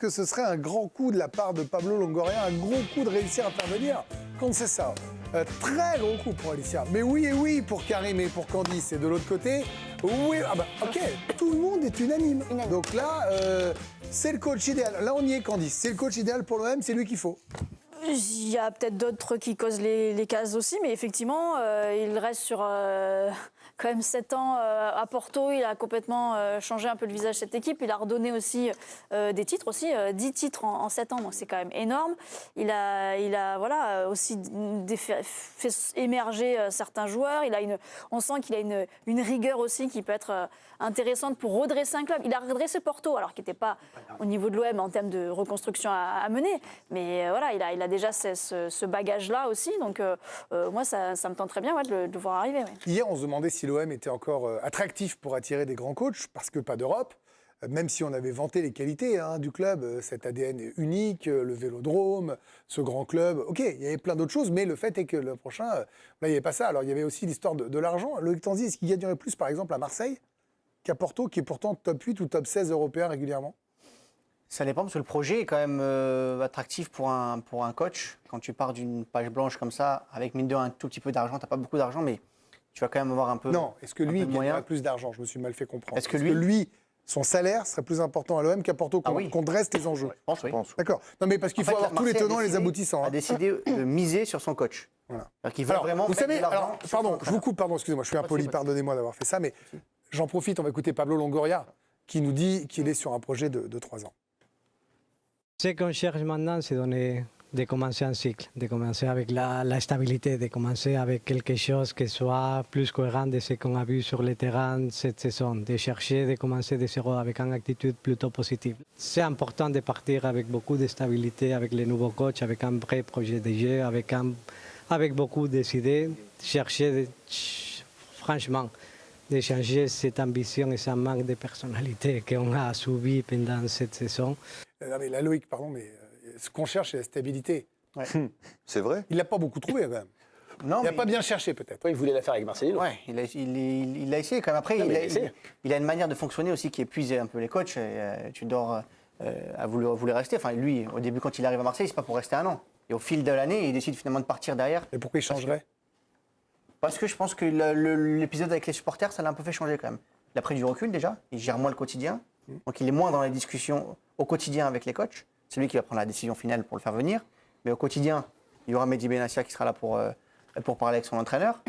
que ce serait un grand coup de la part de Pablo Longoria, un gros coup de réussir à faire venir Conceição. Très gros coup pour Alicia. Mais oui et oui pour Karim et pour Candice. Et de l'autre côté, oui, ah bah ok, tout le monde est unanime. Donc là, c'est le coach idéal. Là, on y est, Candice. C'est le coach idéal pour l'OM, c'est lui qu'il faut. Il y a peut-être d'autres qui causent les cases aussi, mais effectivement, il reste sur quand même 7 ans à Porto. Il a complètement changé un peu le visage de cette équipe. Il a redonné aussi des titres, aussi 10 titres en 7 ans, donc c'est quand même énorme. Il a voilà, aussi fait émerger certains joueurs. On sent qu'il a une rigueur aussi qui peut être intéressante pour redresser un club. Il a redressé Porto, alors qu'il n'était pas au niveau de l'OM en termes de reconstruction à mener, mais voilà, il a déjà ce bagage-là aussi, donc moi ça me tente très bien de le voir arriver. Ouais. Hier, on se demandait si l'OM était encore attractif pour attirer des grands coachs, parce que pas d'Europe, même si on avait vanté les qualités du club, cet ADN unique, le Vélodrome, ce grand club. Ok, il y avait plein d'autres choses, mais le fait est que le prochain, là, il n'y avait pas ça. Alors, il y avait aussi l'histoire de l'argent. Loïc Tanzi, est-ce qu'il gagnerait plus, par exemple, à Marseille qu'à Porto, qui est pourtant top 8 ou top 16 européen régulièrement? Ça dépend, parce que le projet est quand même attractif pour un coach. Quand tu pars d'une page blanche comme ça, avec mine de un tout petit peu d'argent, tu n'as pas beaucoup d'argent, mais tu vas quand même avoir un peu. Non, est-ce que lui gagnerait plus d'argent? Je me suis mal fait comprendre. Est-ce que lui, son salaire serait plus important à l'OM qu'à Porto, qu'on dresse les enjeux? Je pense. D'accord. Non, mais parce qu'il faut avoir tous les tenants et les aboutissants. A décidé de miser sur son coach. Voilà. Il veut vraiment. Vous savez, pardon, je vous coupe, excusez-moi, je suis impoli, pardonnez-moi d'avoir fait ça, mais j'en profite, on va écouter Pablo Longoria, qui nous dit qu'il est sur un projet de 3 ans. Ce qu'on cherche maintenant, c'est de commencer un cycle, de commencer avec la stabilité, de commencer avec quelque chose qui soit plus cohérent de ce qu'on a vu sur le terrain cette saison, de chercher de commencer de zéro avec une attitude plutôt positive. C'est important de partir avec beaucoup de stabilité, avec les nouveaux coachs, avec un vrai projet de jeu, avec beaucoup d'idées, chercher franchement de changer cette ambition et ce manque de personnalité qu'on a subi pendant cette saison. Non mais là, Loïc, pardon, mais ce qu'on cherche, c'est la stabilité. Ouais. C'est vrai. Il l'a pas beaucoup trouvé, quand même. Non, il n'a pas bien cherché, peut-être. Il voulait la faire avec Marseille. Ouais, il a essayé quand même. Après, il a une manière de fonctionner aussi qui épuise un peu les coachs. Tudor voulait rester. Enfin, lui, au début, quand il arrive à Marseille, c'est pas pour rester 1 an. Et au fil de l'année, il décide finalement de partir derrière. Et pourquoi il changerait? Parce que je pense que l'épisode avec les supporters, ça l'a un peu fait changer quand même. Il a pris du recul déjà, il gère moins le quotidien. Donc il est moins dans les discussions au quotidien avec les coachs. C'est lui qui va prendre la décision finale pour le faire venir. Mais au quotidien, il y aura Mehdi Benassia qui sera là pour parler avec son entraîneur.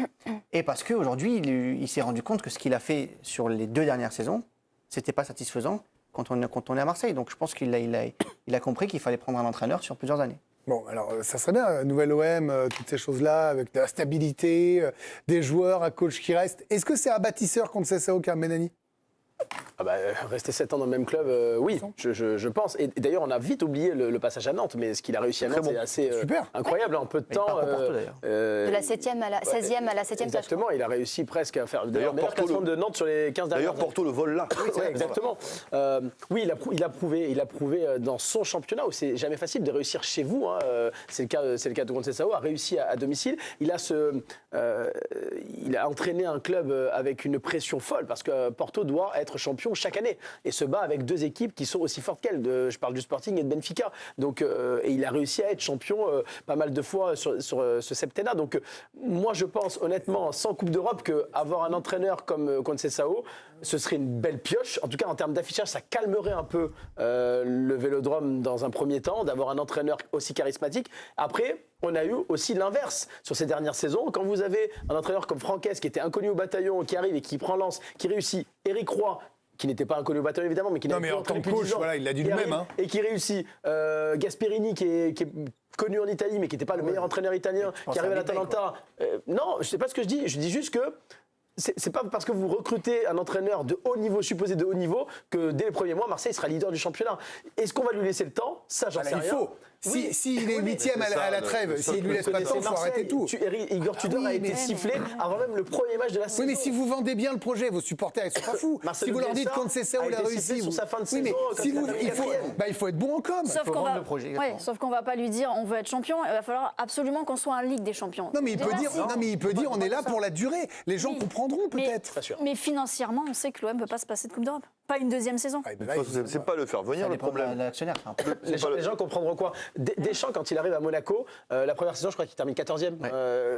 Et parce qu'aujourd'hui, il s'est rendu compte que ce qu'il a fait sur les 2 dernières saisons, c'était pas satisfaisant quand on est à Marseille. Donc je pense qu'il a compris qu'il fallait prendre un entraîneur sur plusieurs années. Bon, alors ça serait bien, nouvelle OM, toutes ces choses-là, avec de la stabilité, des joueurs, un coach qui reste. Est-ce que c'est un bâtisseur contre Conceição Karim Benani? Rester 7 ans dans le même club, oui, je pense. Et d'ailleurs, on a vite oublié le passage à Nantes, mais ce qu'il a réussi à Nantes, c'est assez incroyable en peu de temps. De la 7e à la 16e à la 7e. Exactement, il a réussi presque à faire. D'ailleurs, meilleur classement de Nantes sur les 15 dernières années. D'ailleurs, Porto le vole là. Oui, exactement. Oui, il a prouvé dans son championnat où c'est jamais facile de réussir chez vous. C'est le cas de Conceição, a réussi à domicile. Il a entraîné un club avec une pression folle parce que Porto doit être champion chaque année et se bat avec 2 équipes qui sont aussi fortes qu'elle. Je parle du Sporting et de Benfica. Donc, et il a réussi à être champion pas mal de fois sur ce septennat. Donc, moi, je pense honnêtement, sans Coupe d'Europe, qu'avoir un entraîneur comme Conceição, ce serait une belle pioche. En tout cas, en termes d'affichage, ça calmerait un peu le Vélodrome dans un premier temps, d'avoir un entraîneur aussi charismatique. Après, on a eu aussi l'inverse sur ces dernières saisons. Quand vous avez un entraîneur comme Franquès, qui était inconnu au bataillon, qui arrive et qui prend lance, qui réussit, Éric Roy, qui n'était pas inconnu au bataillon évidemment, mais qui n'avait pas entraîné depuis 10 ans, il a dit lui-même. Et qui réussit. Gasperini, qui est connu en Italie, mais qui n'était pas le meilleur entraîneur italien, qui arrive à l'Atalanta. Non, je ne sais pas ce que je dis. Je dis juste que c'est pas parce que vous recrutez un entraîneur de haut niveau, supposé de haut niveau, que dès les premiers mois, Marseille sera leader du championnat. Est-ce qu'on va lui laisser le temps? Ça, j'en sais rien. Il faut. S'il est 8e à la trêve, s'il lui laisse pas de temps, il faut arrêter tout. Igor Tudor a été sifflé avant même le premier match de la saison. Oui, mais si vous vendez bien le projet, vos supporters, ils sont pas fous. Si vous leur dites Conceição, il a réussi. Sur sa fin de saison, il faut être bon en com. Sauf qu'on va pas lui dire on veut être champion, il va falloir absolument qu'on soit en Ligue des Champions. Non, mais il peut dire on est là pour la durée. Les gens comprendront peut-être. Mais financièrement, on sait que l'OM ne peut pas se passer de Coupe d'Europe. Pas une deuxième saison. Ah, De ben toute là, façon, c'est pas le faire venir Ça le dépend de problème. l'actionnaire. Les gens comprendront quoi. Deschamps, quand il arrive à Monaco, la première saison, je crois qu'il termine 14e.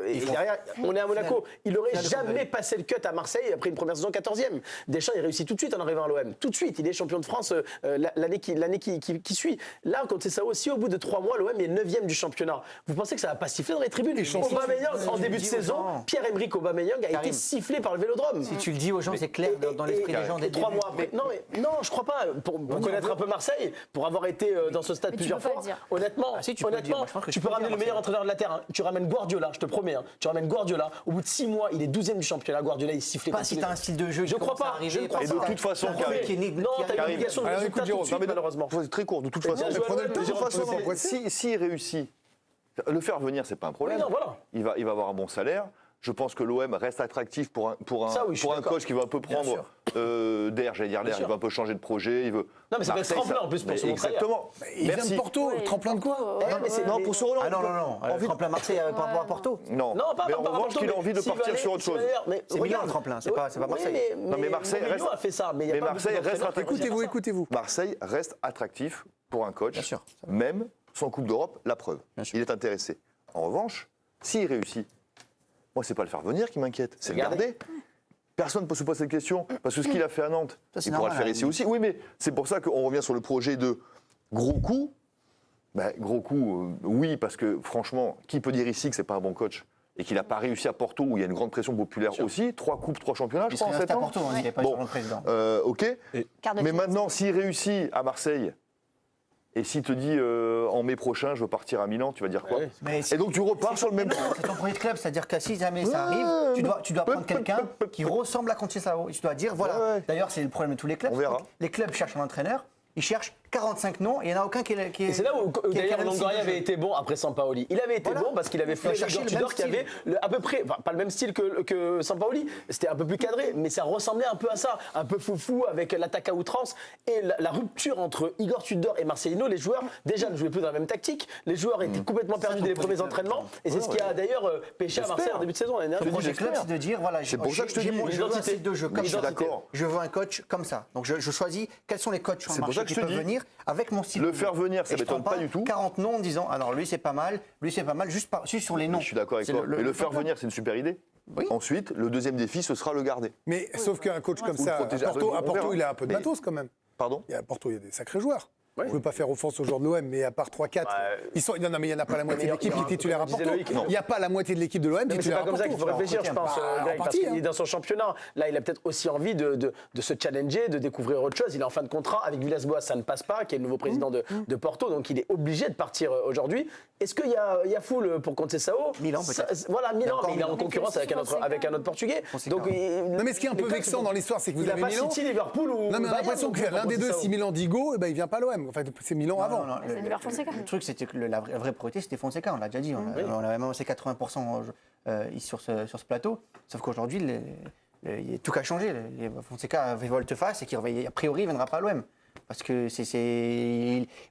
Et derrière, on est à Monaco. Il n'aurait jamais passé le cut à Marseille après une première saison 14e. Deschamps, il réussit tout de suite en arrivant à l'OM. Tout de suite, il est champion de France l'année qui suit. Là, quand c'est ça aussi, au bout de 3 mois, l'OM est 9e du championnat. Vous pensez que ça va pas siffler dans les tribunes? Aubameyang, en début de saison, Pierre-Emerick Aubameyang a été sifflé par le Vélodrome. Si tu le dis aux gens, c'est clair dans l'esprit des gens. Et 3 mois après. Non, je crois pas. Pour connaître un peu Marseille, pour avoir été dans ce stade Mais tu plusieurs peux pas fois, le dire. honnêtement, Ah, si, tu peux le dire. Moi, je pense que tu tu peux peux ramener le le dire, meilleur entraîneur de la Terre. Tu ramènes Guardiola, je te promets. Tu ramènes Guardiola. Au bout de 6 mois, il est 12e du championnat. Guardiola, il sifflait. Pas si tu as un style de jeu. Je crois pas. Je ne crois Et de pas. toute façon, Non, Karim, t'as une obligation de Alors, résultat écoute, tout Jérôme, de suite, mais malheureusement. c'est très court. De toute façon, bien, Joël, de toute Jérôme, façon, Jérôme, s'il réussit, le faire venir, c'est pas un problème. Oui, non, voilà. Il va avoir un bon salaire. Je pense que l'OM reste attractif pour un Ça, oui, je suis d'accord. coach qui veut un peu prendre d'air, j'allais dire l'air, il sûr. veut un peu changer de projet. Il veut. Non, mais ça peut être Marseille, tremplin en plus pour mais se montrer. exactement. il vient de Merci. Porto, Oui, tremplin de quoi? Non, pour se relancer. Ah non. Envie de- Tremplin Marseille par rapport à Porto. Non, Non, pas mais par en rapport à revanche, Porto, qu'il a mais envie de s'il partir va sur aller- autre chose. C'est Milan, le tremplin, c'est pas Marseille. Non, mais Marseille Mourinho reste- a fait ça, mais il y a mais pas Marseille beaucoup reste d'entraîneurs qui Écoutez-vous, font ça. écoutez-vous. Marseille reste attractif pour un coach, Bien sûr. même sans Coupe d'Europe, la preuve. Bien sûr. Il est intéressé. En revanche, s'il réussit, moi, c'est pas le faire venir qui m'inquiète, c'est le Garder. garder. Personne ne peut se poser cette question, parce que ce qu'il a fait à Nantes, Ça, c'est il pourra le normal, faire ici aussi. Oui, mais c'est pour ça qu'on revient sur le projet de gros coup. Ben, gros coup, oui, parce que franchement, qui peut dire ici que c'est pas un bon coach et qu'il n'a pas réussi à Porto, où il y a une grande pression populaire aussi, 3 coupes, 3 championnats, je Il crois, serait en 7 resté à ans. Porto, il n'est pas Bon. sur le président. Ok. Quart de Mais finale. maintenant, s'il réussit à Marseille, et s'il te dit en mai prochain, je veux partir à Milan, tu vas dire quoi? Ouais. Mais Et donc tu repars sur le même. c'est ton projet de club, c'est-à-dire que si jamais ça arrive, tu dois prendre quelqu'un qui ressemble à Conceição. Tu dois dire, voilà. Ouais. D'ailleurs, c'est le problème de tous les clubs. On verra. Donc, les clubs cherchent un entraîneur, ils cherchent 45 noms et il n'y en a aucun qui est. Et c'est là où qui est d'ailleurs le même Longoria style de avait jeu. été bon après Sampaoli. Il avait été Voilà. bon parce qu'il avait fait Il cherchait Igor le Tudor même qui avait à peu près, enfin, pas le même style que Sampaoli, c'était un peu plus cadré, mais ça ressemblait un peu à ça, un peu foufou avec l'attaque à outrance et la rupture entre Igor Tudor et Marcelino. Les joueurs déjà ne jouaient plus dans la même tactique, les joueurs étaient complètement perdus dès les premiers entraînements et c'est ce qui a d'ailleurs pêché à Marseille en début de saison l'année Le dernière. projet club, c'est de dire, voilà, C'est pour ça que je te dis, je veux un l'identité. style de jeu comme Je suis ça. d'accord. Je veux un coach comme ça. Donc je choisis quels sont les coachs sur C'est le pour ça marché que qui je te peuvent dis, venir avec mon style le de jeu. faire venir, ça Et je m'étonne prends pas du tout. 40 noms en disant, alors lui c'est pas mal, juste sur les noms. Je suis d'accord avec C'est toi. Mais le faire venir, c'est une super idée. Oui. Ensuite, le deuxième défi, ce sera le garder. Mais sauf qu'un coach comme Ou ça, le protéger. à Porto, On verra. il a un peu de Mais- matos quand même. Pardon? À Porto, il y a des sacrés joueurs. Je ne veux pas faire offense aux joueurs de l'OM, mais à part 3-4, non, mais il n'y en a pas la moitié de l'équipe qui est titulaire à Porto. Loïc, Il n'y a pas la moitié de l'équipe de l'OM Mais c'est titulaire pas à comme ça Porto. qu'il faut réfléchir, je pense, Greg, parce partie, qu'il hein. est dans son championnat. Là, il a peut-être aussi envie de se challenger, de découvrir autre chose. Il est en fin de contrat avec Villas-Boas, ça ne passe pas, qui est le nouveau président de Porto, donc il est obligé de partir aujourd'hui. Est-ce qu'il y a foule pour Conceição? Milan, peut-être. Voilà, Milan, encore mais il est en Milan. concurrence avec un autre Portugais. Fonseca. Donc, Non, mais ce qui est un peu vexant dans l'histoire, c'est que vous il n'a avez pas Milan. City, Liverpool ou Non, mais on a Bayern l'impression non que plus, l'un des deux, Conceição. si Milan dit go, eh ben, il vient pas à l'OM. En fait, c'est Milan avant. Non, C'est Nicolas Fonseca. le truc, c'était que la vraie priorité, c'était Fonseca, on l'a déjà dit. On avait même annoncé 80% sur ce plateau. Sauf qu'aujourd'hui, il y a tout qu'à changer. Fonseca a fait volte-face et qui, a priori, ne viendra pas à l'OM. Parce que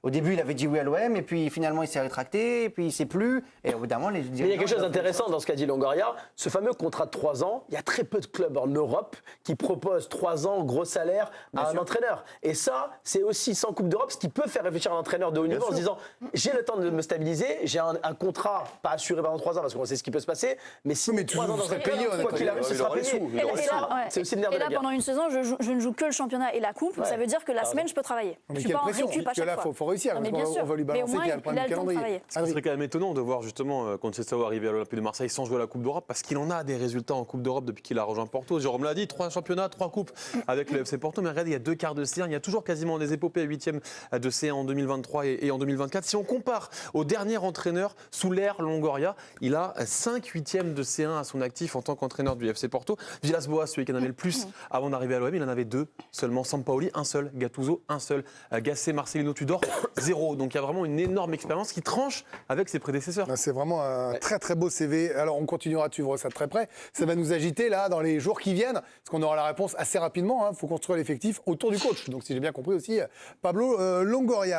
au début, il avait dit oui à l'OM, et puis finalement, il s'est rétracté, et puis il ne sait plus. Et au bout d'un moment, les Mais il y a quelque chose d'intéressant dans ce qu'a dit Longoria. Ce fameux contrat de 3 ans, il y a très peu de clubs en Europe qui proposent 3 ans, gros salaire à un entraîneur. Et ça, c'est aussi sans Coupe d'Europe, ce qui peut faire réfléchir un entraîneur de haut niveau en se disant j'ai le temps de me stabiliser, j'ai un contrat pas assuré pendant 3 ans parce qu'on sait ce qui peut se passer, mais si mais 3 ans dans un serais club, payé, quoi qu'il arrive, ce il sera aurait les payé. sous, il Et aurait les ça, ouais. c'est aussi le nerf de Et la là, guerre. pendant une saison, je ne joue que le championnat et la coupe. Ça veut dire que la semaine, je peux travailler. Mais Je suis quelle pas en pression, récup à parce que chaque là, fois. faut réussir. Non, mais parce bien qu'on sûr. va lui Mais au balancer moins, qu'il y a le il problème a du le temps de calendrier. travailler. Ce serait quand même étonnant de voir justement Conceição arriver à l'Olympique de Marseille sans jouer la Coupe d'Europe parce qu'il en a des résultats en Coupe d'Europe depuis qu'il a rejoint Porto. Jérôme l'a dit, 3 championnats, 3 coupes avec le FC Porto. Mais regardez, il y a 2 quarts de C1, il y a toujours quasiment des épopées à 8e de C1 en 2023 et en 2024. Si on compare au dernier entraîneur sous l'ère Longoria, il a 5 8e de C1 à son actif en tant qu'entraîneur du FC Porto. Villas-Boas, celui qui en avait le plus avant d'arriver à l'OM, il en avait 2 seulement. Sampaoli, un seul. Gattuso, un seul. Gasset, Marcelino, Tudor, 0. Donc il y a vraiment une énorme expérience qui tranche avec ses prédécesseurs. C'est vraiment un très très beau CV. Alors on continuera de suivre ça de très près. Ça va nous agiter là dans les jours qui viennent, parce qu'on aura la réponse assez rapidement. Il faut construire l'effectif autour du coach. Donc si j'ai bien compris aussi, Pablo Longoria.